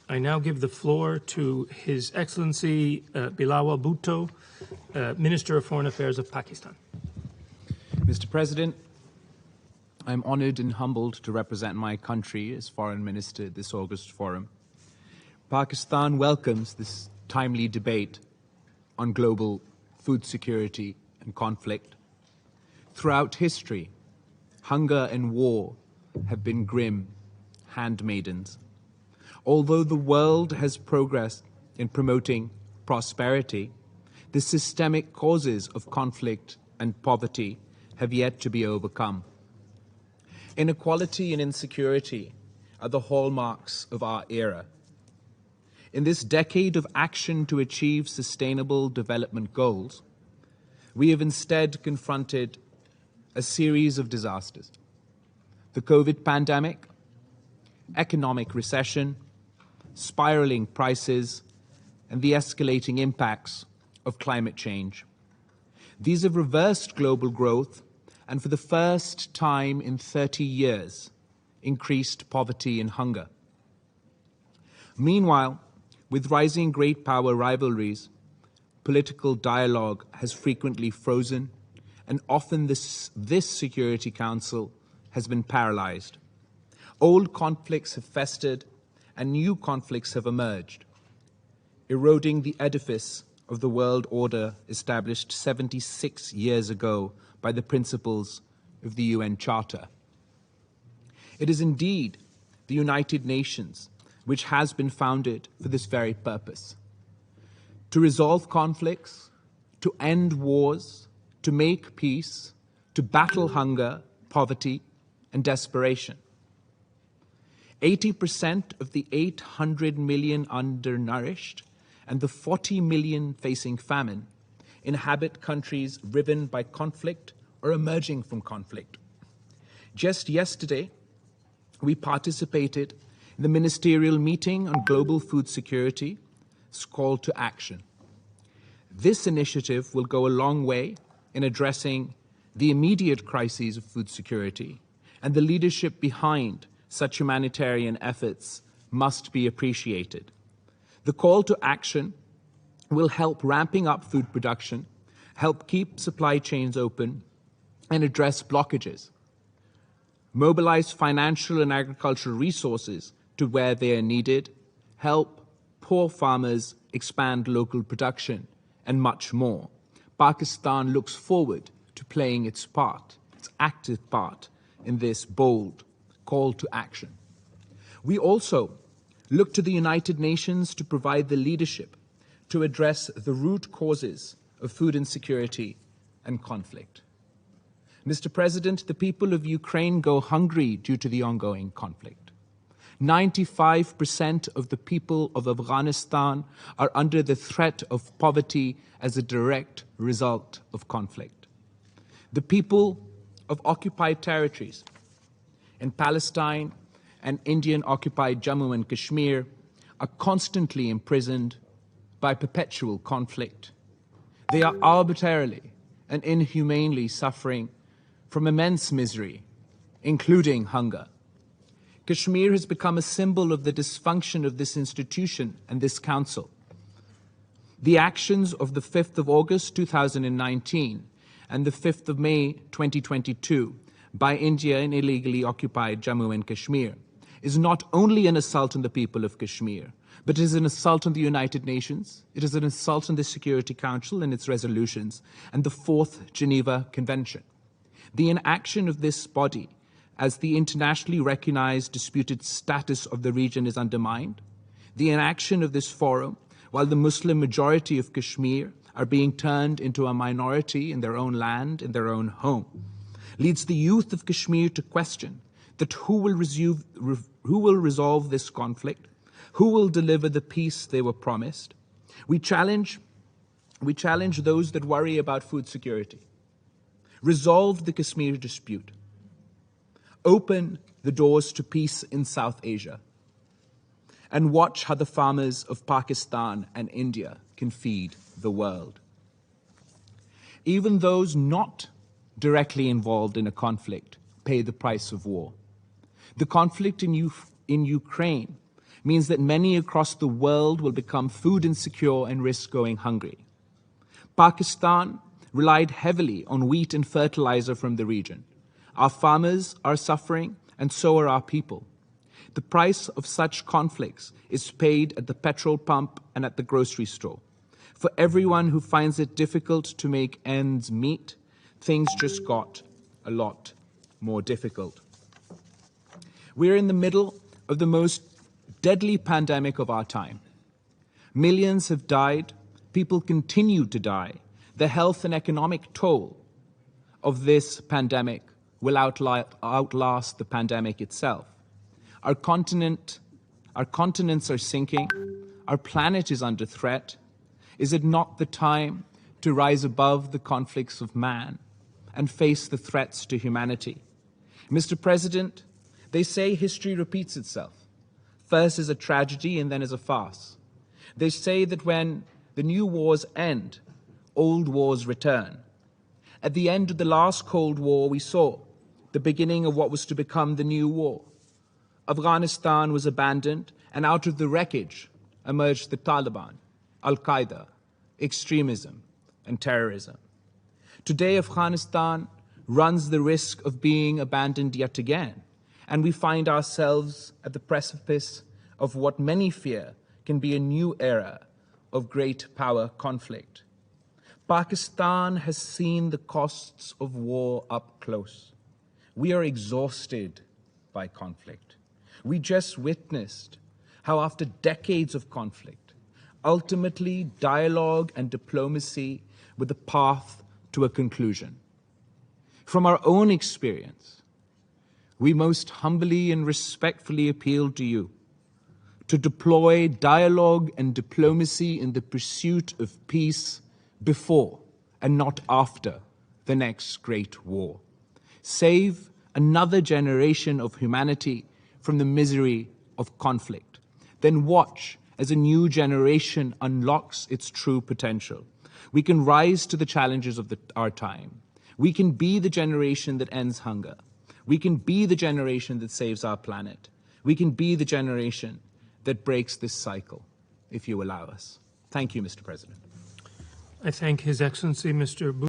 I now give the floor to His Excellency Bilawal Bhutto, Minister of Foreign Affairs of Pakistan. Mr. President, I'm honored and humbled to represent my country as Foreign Minister at this August forum. Pakistan welcomes this timely debate on global food security and conflict. Throughout history, hunger and war have been grim handmaidens. Although the world has progressed in promoting prosperity, the systemic causes of conflict and poverty have yet to be overcome. Inequality and insecurity are the hallmarks of our era. In this decade of action to achieve sustainable development goals, we have instead confronted a series of disasters: the COVID pandemic, economic recession, spiraling prices, and the escalating impacts of climate change. These have reversed global growth and, for the first time in 30 years, increased poverty and hunger. Meanwhile, with rising great power rivalries, political dialogue has frequently frozen, and often this Security Council has been paralyzed. Old conflicts have festered, and new conflicts have emerged, eroding the edifice of the world order established 76 years ago by the principles of the UN Charter. It is indeed the United Nations which has been founded for this very purpose: to resolve conflicts, to end wars, to make peace, to battle hunger, poverty, and desperation. 80% of the 800 million undernourished and the 40 million facing famine inhabit countries riven by conflict or emerging from conflict. Just yesterday, we participated in the ministerial meeting on global food security, call to action. This initiative will go a long way in addressing the immediate crises of food security, and the leadership behind such humanitarian efforts must be appreciated. The call to action will help ramping up food production, help keep supply chains open, and address blockages, mobilize financial and agricultural resources to where they are needed, help poor farmers expand local production, and much more. Pakistan looks forward to playing its part, its active part, in this bold call to action. We also look to the United Nations to provide the leadership to address the root causes of food insecurity and conflict. Mr. President, the people of Ukraine go hungry due to the ongoing conflict. 95% of the people of Afghanistan are under the threat of poverty as a direct result of conflict. The people of occupied territories in Palestine and Indian-occupied Jammu and Kashmir are constantly imprisoned by perpetual conflict. They are arbitrarily and inhumanely suffering from immense misery, including hunger. Kashmir has become a symbol of the dysfunction of this institution and this council. The actions of the 5th of August 2019 and the 5th of May 2022 by India in illegally occupied Jammu and Kashmir is not only an assault on the people of Kashmir, but it is an assault on the United Nations, it is an assault on the Security Council and its resolutions, and the 4th Geneva Convention. The inaction of this body, as the internationally recognized disputed status of the region is undermined, the inaction of this forum, while the Muslim majority of Kashmir are being turned into a minority in their own land, in their own home, leads the youth of Kashmir to question that who will resolve this conflict, who will deliver the peace they were promised. We challenge those that worry about food security. Resolve the Kashmir dispute. Open the doors to peace in South Asia. And watch how the farmers of Pakistan and India can feed the world. Even those not directly involved in a conflict pay the price of war. The conflict in Ukraine means that many across the world will become food insecure and risk going hungry. Pakistan relied heavily on wheat and fertilizer from the region. Our farmers are suffering, and so are our people. The price of such conflicts is paid at the petrol pump and at the grocery store. For everyone who finds it difficult to make ends meet, things just got a lot more difficult. We're in the middle of the most deadly pandemic of our time. Millions have died. People continue to die. The health and economic toll of this pandemic will outlast the pandemic itself. Our continents are sinking. Our planet is under threat. Is it not the time to rise above the conflicts of man and face the threats to humanity? Mr. President, they say history repeats itself, first as a tragedy and then as a farce. They say that when the new wars end, old wars return. At the end of the last Cold War, we saw the beginning of what was to become the new war. Afghanistan was abandoned, and out of the wreckage emerged the Taliban, Al-Qaeda, extremism, and terrorism. Today, Afghanistan runs the risk of being abandoned yet again, and we find ourselves at the precipice of what many fear can be a new era of great power conflict. Pakistan has seen the costs of war up close. We are exhausted by conflict. We just witnessed how after decades of conflict, ultimately dialogue and diplomacy were the path to a conclusion. From our own experience, we most humbly and respectfully appeal to you to deploy dialogue and diplomacy in the pursuit of peace before and not after the next great war. Save another generation of humanity from the misery of conflict. Then watch as a new generation unlocks its true potential. We can rise to the challenges of our time. We can be the generation that ends hunger. We can be the generation that saves our planet. We can be the generation that breaks this cycle, if you allow us. Thank you, Mr. President. I thank His Excellency, Mr. Bhutto.